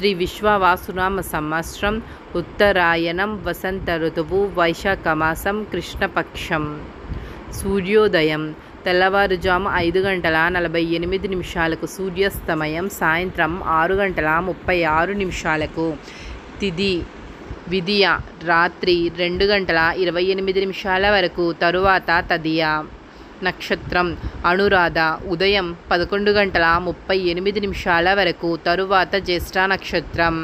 శ్రీ విశ్వవాసునామ సంవత్సరం ఉత్తరాయణం వసంత ఋతువు వైశాఖమాసం కృష్ణపక్షం. సూర్యోదయం తెల్లవారుజాము 5:48 సూర్యాస్తమయం సాయంత్రం 6:36 తిథి విదియ రాత్రి 2:28 వరకు, తరువాత తదియ. నక్షత్రం అనురాధ ఉదయం 11:38 వరకు, తరువాత జ్యేష్ఠ నక్షత్రం.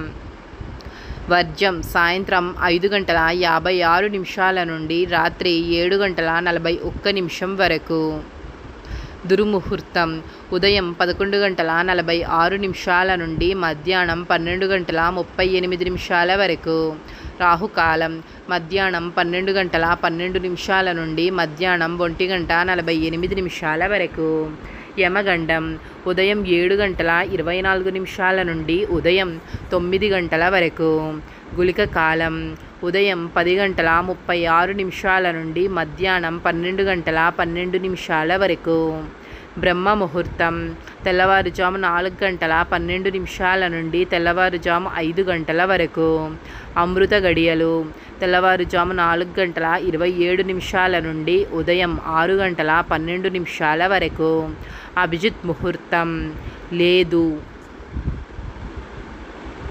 వర్జం సాయంత్రం 5:56 నుండి రాత్రి 7:41 వరకు. దుర్ముహూర్తం ఉదయం 11:46 నుండి మధ్యాహ్నం 12:38 వరకు. రాహుకాలం మధ్యాహ్నం 12:12 నుండి మధ్యాహ్నం 1:48 వరకు. యమగండం ఉదయం 7:24 నుండి ఉదయం 9 వరకు. గుళిక కాలం ఉదయం 10:36 నుండి మధ్యాహ్నం 12:12 వరకు. బ్రహ్మ ముహూర్తం తెల్లవారుజాము 4:12 నుండి తెల్లవారుజాము 5 వరకు. అమృత గడియలు తెల్లవారుజాము 4:27 నుండి ఉదయం 6:12 వరకు. అభిజిత్ ముహూర్తం లేదు.